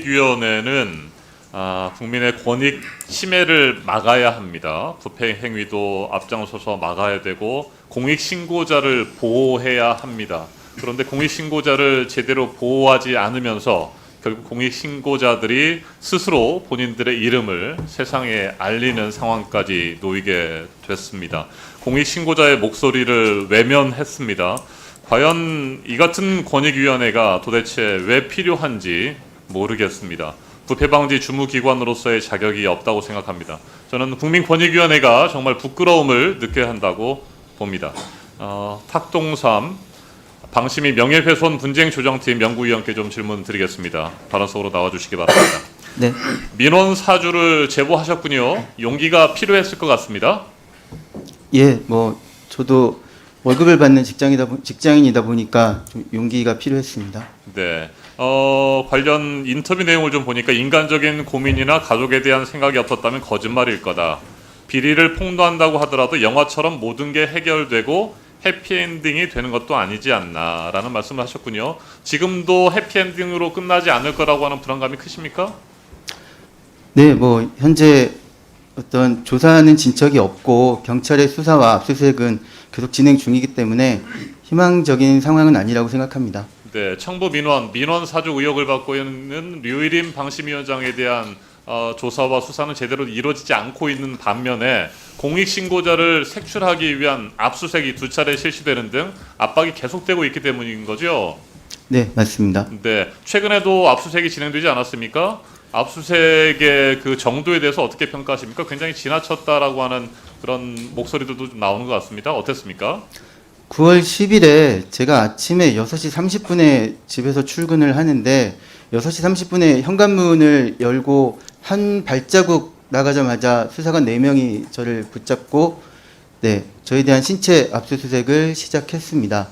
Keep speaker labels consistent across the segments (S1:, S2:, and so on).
S1: 위원회는 국민의 권익 침해를 막아야 합니다. 부패 행위도 앞장서서 막아야 되고 공익신고자를 보호해야 합니다. 그런데 공익신고자를 제대로 보호하지 않으면서 결국 공익신고자들이 스스로 본인들의 이름을 세상에 알리는 상황까지 놓이게 됐습니다. 공익신고자의 목소리를 외면했습니다. 과연 이 같은 권익위원회가 도대체 왜 필요한지 모르겠습니다. 부패방지 주무기관으로서의 자격이 없다고 생각합니다. 저는 국민권익위원회가 정말 부끄러움을 느껴야 한다고 봅니다. 탁동삼 방심위 명예훼손 분쟁조정팀 연구위원께 좀 질문 드리겠습니다. 발언 속으로 나와주시기 바랍니다.
S2: 네.
S1: 민원 사주를 제보하셨군요. 용기가 필요했을 것 같습니다.
S2: 예, 저도 월급을 받는 직장인이다 보니까 좀 용기가 필요했습니다.
S1: 네. 관련 인터뷰 내용을 좀 보니까 인간적인 고민이나 가족에 대한 생각이 없었다면 거짓말일 거다. 비리를 폭로한다고 하더라도 영화처럼 모든 게 해결되고 해피엔딩이 되는 것도 아니지 않나라는 말씀을 하셨군요. 지금도 해피엔딩으로 끝나지 않을 거라고 하는 불안감이 크십니까?
S2: 네, 현재 어떤 조사하는 진척이 없고 경찰의 수사와 압수수색은 계속 진행 중이기 때문에 희망적인 상황은 아니라고 생각합니다.
S1: 네, 청부 민원 사주 의혹을 받고 있는 류일임 방심위원장에 대한 조사와 수사는 제대로 이루어지지 않고 있는 반면에 공익신고자를 색출하기 위한 압수수색이 2차례 실시되는 등 압박이 계속되고 있기 때문인 거죠?
S2: 네, 맞습니다.
S1: 네, 최근에도 압수수색이 진행되지 않았습니까? 압수수색의 그 정도에 대해서 어떻게 평가하십니까? 굉장히 지나쳤다라고 하는 그런 목소리들도 좀 나오는 것 같습니다. 어땠습니까?
S2: 9월 10일에 제가 아침에 6시 30분에 집에서 출근을 하는데 6시 30분에 현관문을 열고 한 발자국 나가자마자 수사관 4명이 저를 붙잡고 저에 대한 신체 압수수색을 시작했습니다.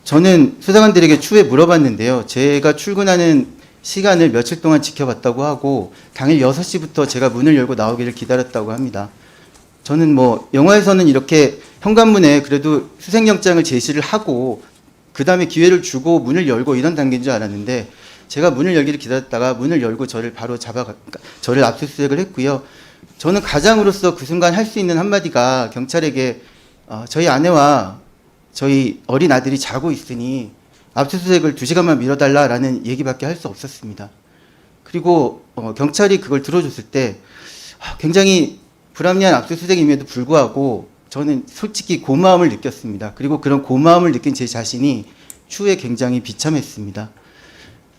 S2: 저는 수사관들에게 추후에 물어봤는데요. 제가 출근하는 시간을 며칠 동안 지켜봤다고 하고 당일 6시부터 제가 문을 열고 나오기를 기다렸다고 합니다. 저는 영화에서는 이렇게 현관문에 그래도 수색영장을 제시를 하고 그 다음에 기회를 주고 문을 열고 이런 단계인 줄 알았는데 제가 문을 열기를 기다렸다가 문을 열고 저를 바로 저를 압수수색을 했고요. 저는 가장으로서 그 순간 할 수 있는 한마디가 경찰에게 저희 아내와 저희 어린 아들이 자고 있으니 압수수색을 2시간만 미뤄달라라는 얘기밖에 할 수 없었습니다. 그리고 경찰이 그걸 들어줬을 때 굉장히 불합리한 압수수색임에도 불구하고 저는 솔직히 고마움을 느꼈습니다. 그리고 그런 고마움을 느낀 제 자신이 추후에 굉장히 비참했습니다.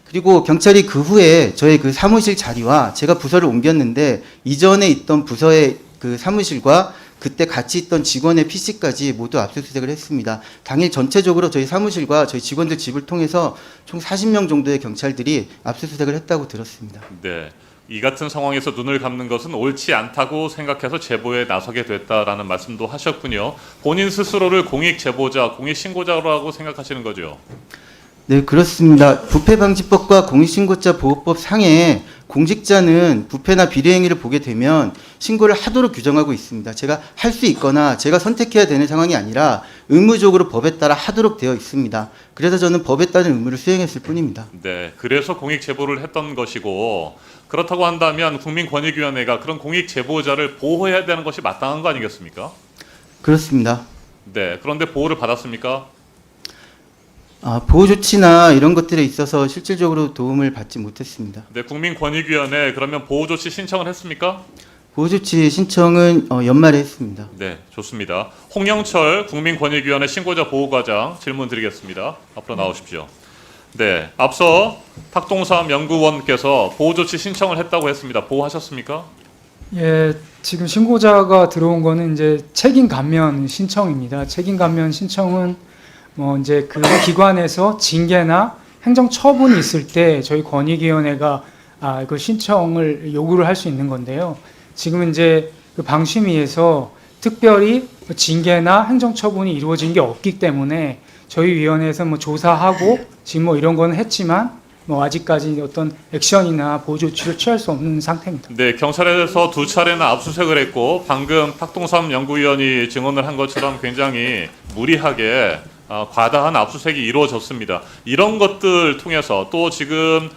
S2: 그리고 경찰이 그 후에 저의 그 사무실 자리와 제가 부서를 옮겼는데 이전에 있던 부서의 그 사무실과 그때 같이 있던 직원의 PC까지 모두 압수수색을 했습니다. 당일 전체적으로 저희 사무실과 저희 직원들 집을 통해서 총 40명 정도의 경찰들이 압수수색을 했다고 들었습니다.
S1: 네. 이 같은 상황에서 눈을 감는 것은 옳지 않다고 생각해서 제보에 나서게 됐다라는 말씀도 하셨군요. 본인 스스로를 공익제보자, 공익신고자라고 생각하시는 거죠?
S2: 네, 그렇습니다. 부패방지법과 공익신고자 보호법 상에 공직자는 부패나 비리 행위를 보게 되면 신고를 하도록 규정하고 있습니다. 제가 할 수 있거나 제가 선택해야 되는 상황이 아니라 의무적으로 법에 따라 하도록 되어 있습니다. 그래서 저는 법에 따른 의무를 수행했을 뿐입니다.
S1: 네, 그래서 공익제보를 했던 것이고 그렇다고 한다면 국민권익위원회가 그런 공익제보자를 보호해야 되는 것이 마땅한 거 아니겠습니까?
S2: 그렇습니다.
S1: 네, 그런데 보호를 받았습니까?
S2: 보호 조치나 이런 것들에 있어서 실질적으로 도움을 받지 못했습니다.
S1: 네, 국민권익위원회 그러면 보호 조치 신청을 했습니까?
S2: 보호 조치 신청은 연말에 했습니다.
S1: 네, 좋습니다. 홍영철 국민권익위원회 신고자 보호과장 질문 드리겠습니다. 앞으로 나오십시오. 네, 앞서 탁동삼 연구원께서 보호 조치 신청을 했다고 했습니다. 보호하셨습니까?
S3: 예, 지금 신고자가 들어온 거는 이제 책임 감면 신청입니다. 책임 감면 신청은 이제 그 기관에서 징계나 행정 처분이 있을 때 저희 권익위원회가 그 신청을 요구를 할 수 있는 건데요. 지금 이제 그 방심위에서 특별히 징계나 행정 처분이 이루어진 게 없기 때문에 저희 위원회에서 조사하고 지금 이런 거는 했지만 아직까지 어떤 액션이나 보호 조치를 취할 수 없는 상태입니다.
S1: 네, 경찰에서 2차례나 압수수색을 했고 방금 탁동삼 연구위원이 증언을 한 것처럼 굉장히 무리하게 과다한 압수수색이 이루어졌습니다. 이런 것들 통해서 또 지금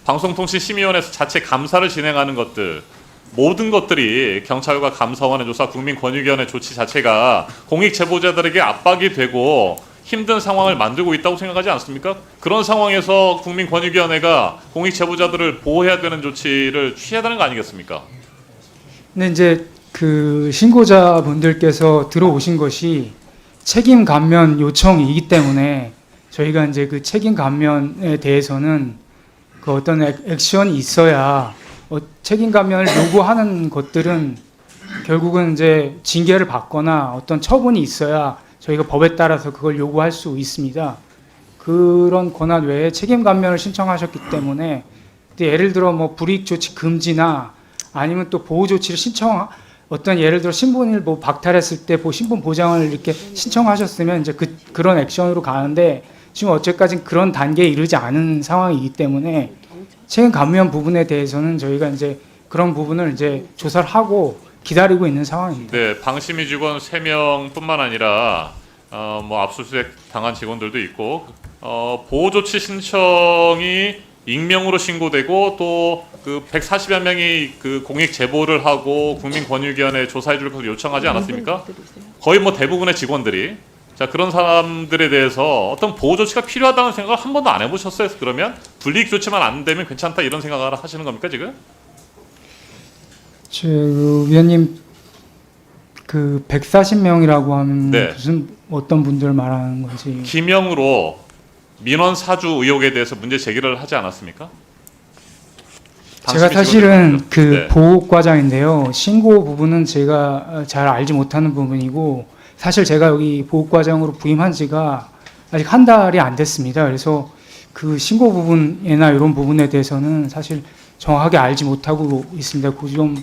S1: 방송통신심의위원회에서 자체 감사를 진행하는 것들 모든 것들이 경찰과 감사원의 조사, 국민권익위원회 조치 자체가 공익 제보자들에게 압박이 되고 힘든 상황을 만들고 있다고 생각하지 않습니까? 그런 상황에서 국민권익위원회가 공익 제보자들을 보호해야 되는 조치를 취해야 되는 거 아니겠습니까?
S3: 근데 이제 그 신고자분들께서 들어오신 것이 책임 감면 요청이기 때문에 저희가 이제 그 책임 감면에 대해서는 그 어떤 액션이 있어야 책임 감면을 요구하는 것들은 결국은 이제 징계를 받거나 어떤 처분이 있어야 저희가 법에 따라서 그걸 요구할 수 있습니다. 그런 권한 외에 책임 감면을 신청하셨기 때문에 예를 들어 뭐 불이익 조치 금지나 아니면 또 보호 조치를 어떤 예를 들어 신분을 뭐 박탈했을 때 신분 보장을 이렇게 신청하셨으면 이제 그런 액션으로 가는데 지금 어제까지 그런 단계에 이르지 않은 상황이기 때문에 책임 감면 부분에 대해서는 저희가 이제 그런 부분을 이제 조사를 하고 기다리고 있는 상황입니다.
S1: 네, 방심위 직원 3명뿐만 아니라 뭐 압수수색 당한 직원들도 있고 보호 조치 신청이 익명으로 신고되고 또 그 140여 명이 그 공익 제보를 하고 국민권익위원회 조사해 줄 것을 요청하지 않았습니까? 거의 뭐 대부분의 직원들이 자 그런 사람들에 대해서 어떤 보호 조치가 필요하다는 생각을 한 번도 안 해보셨어요? 그러면 불이익 조치만 안 되면 괜찮다 이런 생각을 하시는 겁니까 지금?
S3: 그 위원님 그 140명이라고 하면
S1: 네.
S3: 무슨 어떤 분들 말하는 건지
S1: 기명으로 민원 사주 의혹에 대해서 문제 제기를 하지 않았습니까?
S3: 제가
S1: 방심위
S3: 사실은
S1: 직원들
S3: 그
S1: 네.
S3: 보호과장인데요. 신고 부분은 제가 잘 알지 못하는 부분이고 사실 제가 여기 보호과장으로 부임한 지가 아직 한 달이 안 됐습니다. 그래서 그 신고 부분이나 이런 부분에 대해서는 사실 정확하게 알지 못하고 있습니다. 그 좀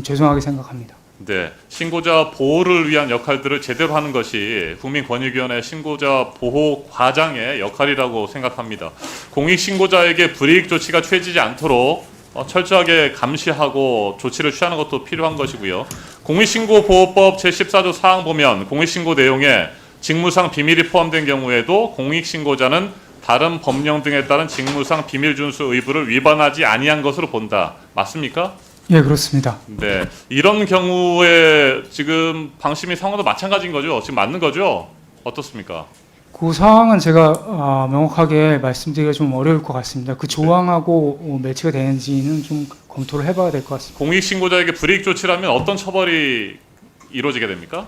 S3: 죄송하게 생각합니다.
S1: 네, 신고자 보호를 위한 역할들을 제대로 하는 것이 국민권익위원회 신고자 보호 과장의 역할이라고 생각합니다. 공익 신고자에게 불이익 조치가 취해지지 않도록 철저하게 감시하고 조치를 취하는 것도 필요한 것이고요. 공익신고보호법 제14조 사항 보면 공익신고 내용에 직무상 비밀이 포함된 경우에도 공익신고자는 다른 법령 등에 따른 직무상 비밀 준수 의무를 위반하지 아니한 것으로 본다. 맞습니까?
S3: 예, 그렇습니다.
S1: 네, 이런 경우에 지금 방심위 상황도 마찬가지인 거죠? 지금 맞는 거죠? 어떻습니까?
S3: 그 상황은 제가 명확하게 말씀드리기가 좀 어려울 것 같습니다. 그 조항하고 매치가 되는지는 좀 검토를 해봐야 될 것 같습니다.
S1: 공익신고자에게 불이익 조치라면 어떤 처벌이 이루어지게 됩니까?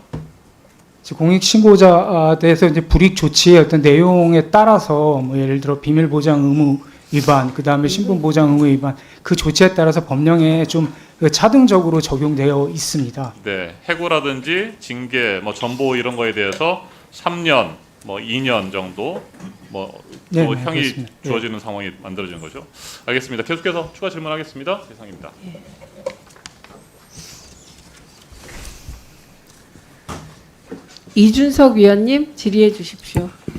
S3: 공익신고자에 대해서 이제 불이익 조치의 어떤 내용에 따라서 뭐 예를 들어 비밀보장 의무 위반, 그 다음에 신분보장 의무 위반, 그 조치에 따라서 법령에 좀 차등적으로 적용되어 있습니다.
S1: 네, 해고라든지 징계, 뭐 전보 이런 거에 대해서 3년, 뭐 2년 정도 뭐
S3: 네,
S1: 또
S3: 네,
S1: 형이
S3: 그렇습니다.
S1: 주어지는 상황이 만들어지는 거죠. 알겠습니다. 계속해서 추가 질문하겠습니다. 이상입니다.
S4: 이준석 위원님 질의해 주십시오.